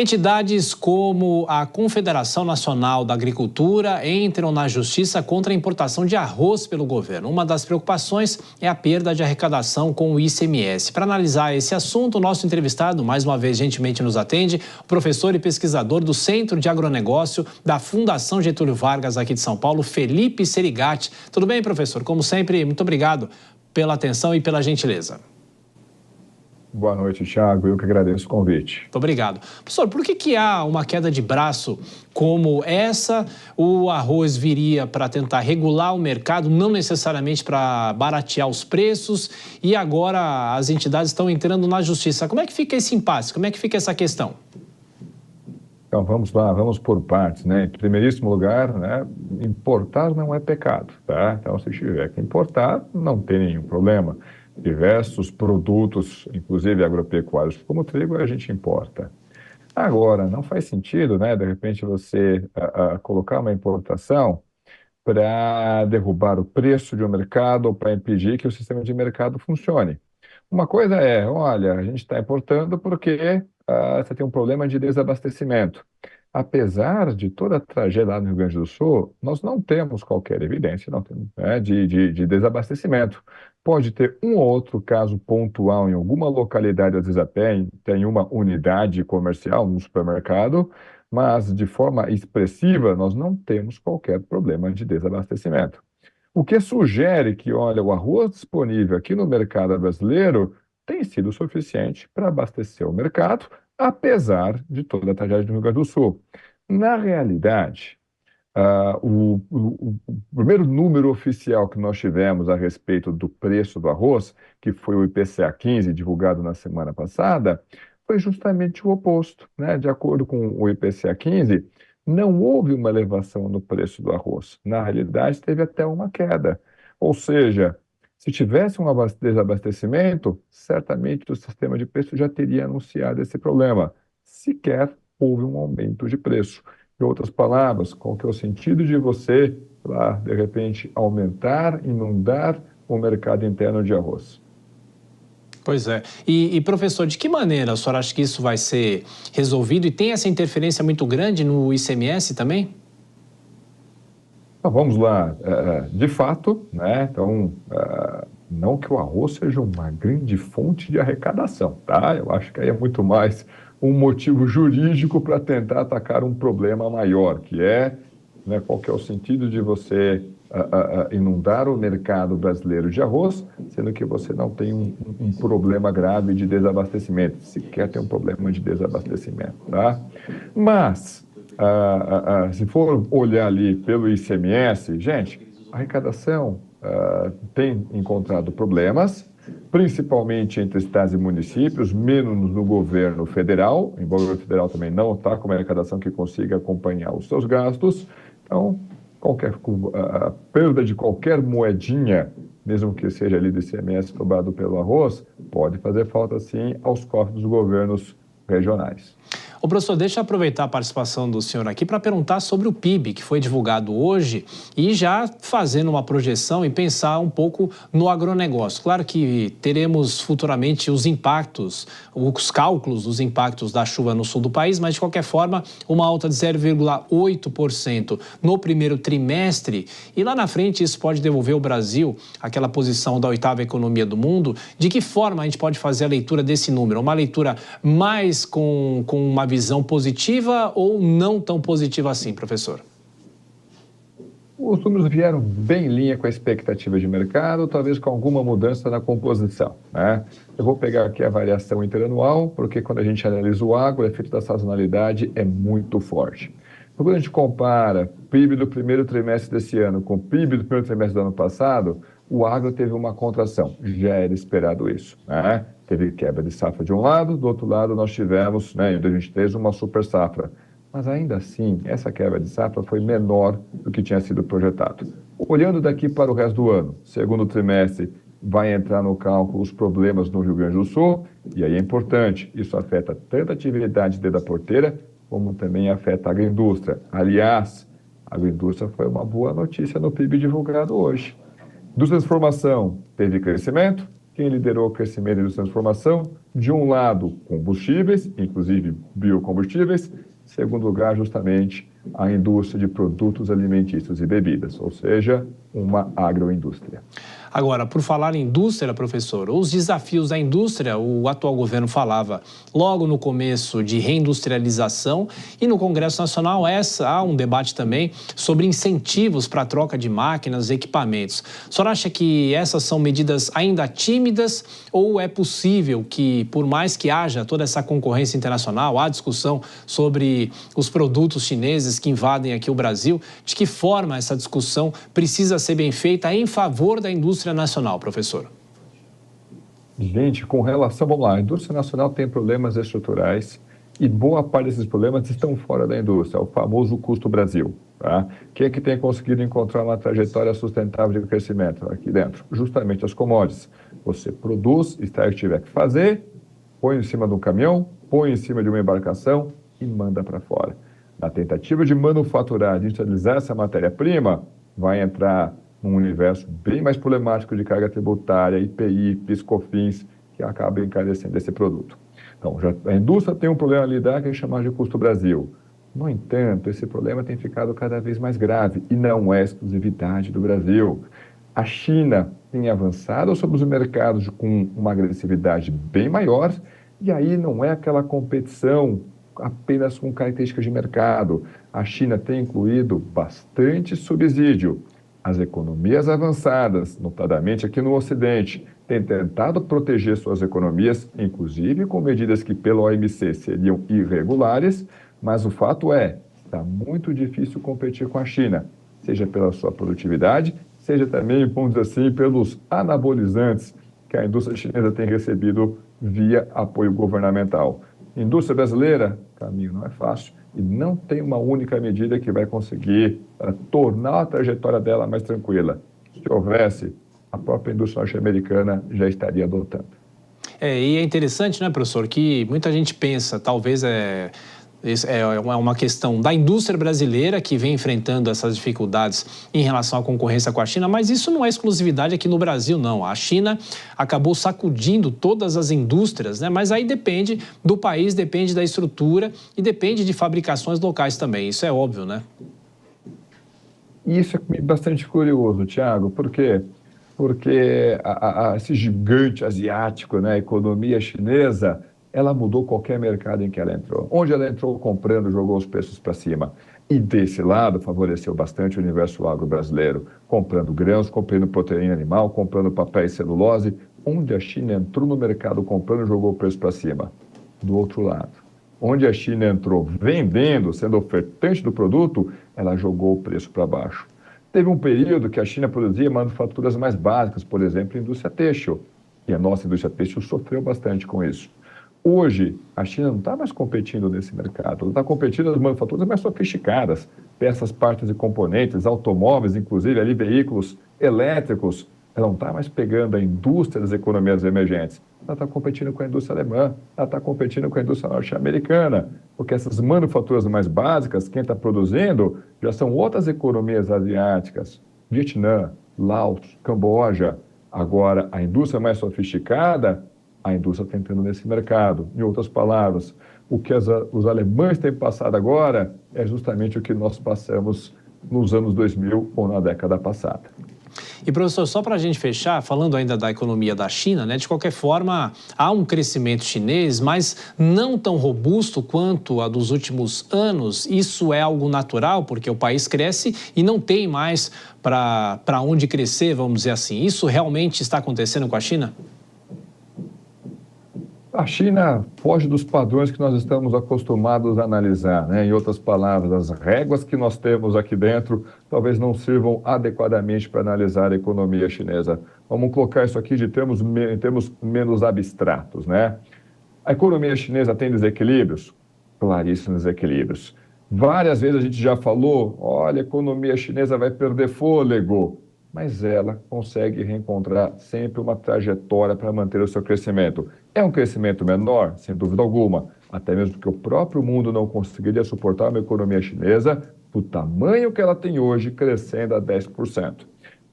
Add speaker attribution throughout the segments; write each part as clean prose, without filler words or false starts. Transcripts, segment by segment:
Speaker 1: Entidades como a Confederação Nacional da Agricultura entram na justiça contra a importação de arroz pelo governo. Uma das preocupações é a perda de arrecadação com o ICMS. Para analisar esse assunto, o nosso entrevistado, mais uma vez, gentilmente nos atende, o professor e pesquisador do Centro de Agronegócio da Fundação Getúlio Vargas, aqui de São Paulo, Felipe Serigatti. Tudo bem, professor? Como sempre, muito obrigado pela atenção e pela gentileza.
Speaker 2: Boa noite, Thiago. Eu que agradeço o convite.
Speaker 1: Muito obrigado. Professor, por que há uma queda de braço como essa? O arroz viria para tentar regular o mercado, não necessariamente para baratear os preços, e agora as entidades estão entrando na justiça. Como é que fica esse impasse? Como é que fica essa questão?
Speaker 2: Então, vamos lá, vamos por partes, né? Em primeiríssimo lugar, né, importar não é pecado, tá? Então, se tiver que importar, não tem nenhum problema. Diversos produtos, inclusive agropecuários, como trigo, a gente importa. Agora, não faz sentido, né, de repente você colocar uma importação para derrubar o preço de um mercado ou para impedir que o sistema de mercado funcione. Uma coisa é, olha, a gente está importando porque você tem um problema de desabastecimento. Apesar de toda a tragédia lá no Rio Grande do Sul, nós não temos qualquer evidência não temos, né, de desabastecimento. Pode ter um ou outro caso pontual em alguma localidade, às vezes até tem uma unidade comercial, no supermercado, mas de forma expressiva nós não temos qualquer problema de desabastecimento. O que sugere que, olha, o arroz disponível aqui no mercado brasileiro tem sido suficiente para abastecer o mercado, apesar de toda a tragédia do Rio Grande do Sul. Na realidade, o primeiro número oficial que nós tivemos a respeito do preço do arroz, que foi o IPCA 15, divulgado na semana passada, foi justamente o oposto, né? De acordo com o IPCA 15, não houve uma elevação no preço do arroz. Na realidade, teve até uma queda. Ou seja, se tivesse um desabastecimento, certamente o sistema de preço já teria anunciado esse problema. Sequer houve um aumento de preço. Em outras palavras, qual que é o sentido de você, lá, de repente, aumentar, inundar o mercado interno de arroz?
Speaker 1: Pois é. E, professor, de que maneira o senhor acha que isso vai ser resolvido? E tem essa interferência muito grande no ICMS também?
Speaker 2: Então, vamos lá. De fato, né? Então, não que o arroz seja uma grande fonte de arrecadação, tá? Eu acho que aí é muito mais um motivo jurídico para tentar atacar um problema maior, que é, né, qual que é o sentido de você inundar o mercado brasileiro de arroz, sendo que você não tem um problema grave de desabastecimento, sequer tem um problema de desabastecimento, tá? Mas, se for olhar ali pelo ICMS, gente, a arrecadação tem encontrado problemas, principalmente entre estados e municípios, menos no governo federal, embora o governo federal também não está com uma arrecadação que consiga acompanhar os seus gastos. Então, a perda de qualquer moedinha, mesmo que seja ali do ICMS cobrado pelo arroz, pode fazer falta, sim, aos cofres dos governos regionais.
Speaker 1: Ô, professor, deixa eu aproveitar a participação do senhor aqui para perguntar sobre o PIB, que foi divulgado hoje, e já fazendo uma projeção e pensar um pouco no agronegócio. Claro que teremos futuramente os impactos, os cálculos dos impactos da chuva no sul do país, mas, de qualquer forma, uma alta de 0,8% no primeiro trimestre, e lá na frente isso pode devolver ao Brasil aquela posição da oitava economia do mundo. De que forma a gente pode fazer a leitura desse número? Uma leitura mais com uma visão positiva ou não tão positiva assim, professor?
Speaker 2: Os números vieram bem em linha com a expectativa de mercado, talvez com alguma mudança na composição, né? Eu vou pegar aqui a variação interanual, porque quando a gente analisa o agro, o efeito da sazonalidade é muito forte. Então, quando a gente compara o PIB do primeiro trimestre desse ano com o PIB do primeiro trimestre do ano passado, o agro teve uma contração, já era esperado isso, né? Teve quebra de safra de um lado, do outro lado nós tivemos, né, em 2023, uma super safra. Mas ainda assim, essa quebra de safra foi menor do que tinha sido projetado. Olhando daqui para o resto do ano, segundo trimestre, vai entrar no cálculo os problemas no Rio Grande do Sul, e aí é importante, isso afeta tanto a atividade dentro da porteira, como também afeta a agroindústria. Aliás, a agroindústria foi uma boa notícia no PIB divulgado hoje. Indústria de transformação teve crescimento, quem liderou o crescimento de transformação? De um lado, combustíveis, inclusive biocombustíveis. Segundo lugar, justamente, a indústria de produtos alimentícios e bebidas, ou seja, uma agroindústria.
Speaker 1: Agora, por falar em indústria, professor, os desafios da indústria, o atual governo falava logo no começo de reindustrialização e no Congresso Nacional há um debate também sobre incentivos para a troca de máquinas e equipamentos. O senhor acha que essas são medidas ainda tímidas ou é possível que, por mais que haja toda essa concorrência internacional, há discussão sobre os produtos chineses que invadem aqui o Brasil, de que forma essa discussão precisa ser bem feita em favor da indústria nacional, professor?
Speaker 2: Gente, com relação, vamos lá, a indústria nacional tem problemas estruturais e boa parte desses problemas estão fora da indústria, o famoso custo Brasil. Tá? Quem é que tem conseguido encontrar uma trajetória sustentável de crescimento aqui dentro? Justamente as commodities. Você produz, extrai o que tiver que fazer, põe em cima de um caminhão, põe em cima de uma embarcação e manda para fora. Na tentativa de manufaturar, de industrializar essa matéria-prima, vai entrar num universo bem mais problemático de carga tributária, IPI, PIS/COFINS, que acaba encarecendo esse produto. Então, a indústria tem um problema a lidar que é chamado de custo Brasil. No entanto, esse problema tem ficado cada vez mais grave e não é exclusividade do Brasil. A China tem avançado sobre os mercados com uma agressividade bem maior e aí não é aquela competição apenas com características de mercado. A China tem incluído bastante subsídio. As economias avançadas, notadamente aqui no Ocidente, têm tentado proteger suas economias, inclusive com medidas que pela OMC seriam irregulares, mas o fato é, está muito difícil competir com a China, seja pela sua produtividade, seja também, vamos dizer assim, pelos anabolizantes que a indústria chinesa tem recebido via apoio governamental. Indústria brasileira, o caminho não é fácil e não tem uma única medida que vai conseguir tornar a trajetória dela mais tranquila. Se houvesse, a própria indústria norte-americana já estaria adotando.
Speaker 1: E é interessante, né, professor, que muita gente pensa, talvez é uma questão da indústria brasileira que vem enfrentando essas dificuldades em relação à concorrência com a China, mas isso não é exclusividade aqui no Brasil, não. A China acabou sacudindo todas as indústrias, né? Mas aí depende do país, depende da estrutura e depende de fabricações locais também, isso é óbvio, né?
Speaker 2: Isso é bastante curioso, Thiago, por quê? Porque esse gigante asiático, né, a economia chinesa, ela mudou qualquer mercado em que ela entrou. Onde ela entrou comprando, jogou os preços para cima. E desse lado, favoreceu bastante o universo agro brasileiro, comprando grãos, comprando proteína animal, comprando papel e celulose. Onde a China entrou no mercado comprando, jogou o preço para cima. Do outro lado, onde a China entrou vendendo, sendo ofertante do produto, ela jogou o preço para baixo. Teve um período que a China produzia manufaturas mais básicas, por exemplo, a indústria têxtil. E a nossa indústria têxtil sofreu bastante com isso. Hoje, a China não está mais competindo nesse mercado, ela está competindo nas manufaturas mais sofisticadas, peças, partes e componentes, automóveis, inclusive ali veículos elétricos. Ela não está mais pegando a indústria das economias emergentes, ela está competindo com a indústria alemã, ela está competindo com a indústria norte-americana, porque essas manufaturas mais básicas, quem está produzindo, já são outras economias asiáticas, Vietnã, Laos, Camboja. Agora, a indústria mais sofisticada, a indústria está entrando nesse mercado. Em outras palavras, o que os alemães têm passado agora é justamente o que nós passamos nos anos 2000 ou na década passada.
Speaker 1: E, professor, só para a gente fechar, falando ainda da economia da China, né, de qualquer forma, há um crescimento chinês, mas não tão robusto quanto a dos últimos anos. Isso é algo natural, porque o país cresce e não tem mais para onde crescer, vamos dizer assim. Isso realmente está acontecendo com a China?
Speaker 2: A China foge dos padrões que nós estamos acostumados a analisar, né? Em outras palavras, as réguas que nós temos aqui dentro talvez não sirvam adequadamente para analisar a economia chinesa. Vamos colocar isso aqui em termos menos abstratos, né? A economia chinesa tem desequilíbrios? Claríssimos desequilíbrios. Várias vezes a gente já falou, olha, a economia chinesa vai perder fôlego, mas ela consegue reencontrar sempre uma trajetória para manter o seu crescimento. É um crescimento menor, sem dúvida alguma, até mesmo porque o próprio mundo não conseguiria suportar uma economia chinesa do tamanho que ela tem hoje, crescendo a 10%.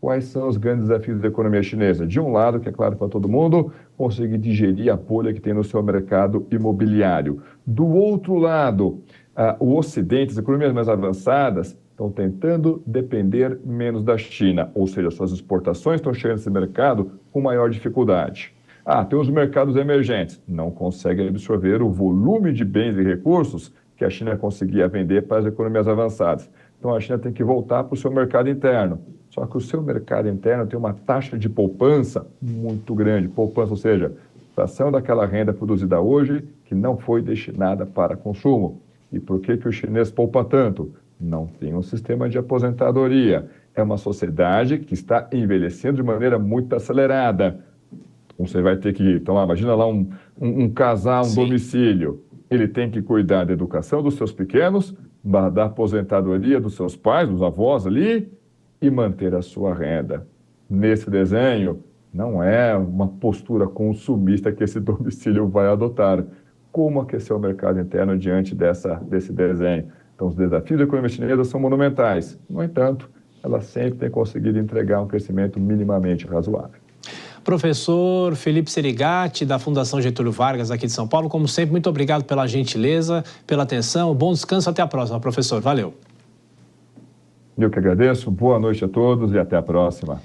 Speaker 2: Quais são os grandes desafios da economia chinesa? De um lado, que é claro para todo mundo, conseguir digerir a bolha que tem no seu mercado imobiliário. Do outro lado, o Ocidente, as economias mais avançadas, estão tentando depender menos da China, ou seja, suas exportações estão chegando nesse mercado com maior dificuldade. Tem os mercados emergentes, não conseguem absorver o volume de bens e recursos que a China conseguia vender para as economias avançadas. Então a China tem que voltar para o seu mercado interno. Só que o seu mercado interno tem uma taxa de poupança muito grande. Poupança, ou seja, fração daquela renda produzida hoje que não foi destinada para consumo. E por que o chinês poupa tanto? Não tem um sistema de aposentadoria. É uma sociedade que está envelhecendo de maneira muito acelerada. Então, você vai ter que... Então, imagina lá um casal, um domicílio. Ele tem que cuidar da educação dos seus pequenos, da aposentadoria dos seus pais, dos avós ali, e manter a sua renda. Nesse desenho, não é uma postura consumista que esse domicílio vai adotar. Como aquecer o mercado interno diante desse desenho? Então, os desafios da economia chinesa são monumentais. No entanto, ela sempre tem conseguido entregar um crescimento minimamente razoável.
Speaker 1: Professor Felipe Serigatti, da Fundação Getúlio Vargas, aqui de São Paulo, como sempre, muito obrigado pela gentileza, pela atenção, bom descanso, até a próxima, professor. Valeu.
Speaker 2: Eu que agradeço, boa noite a todos e até a próxima.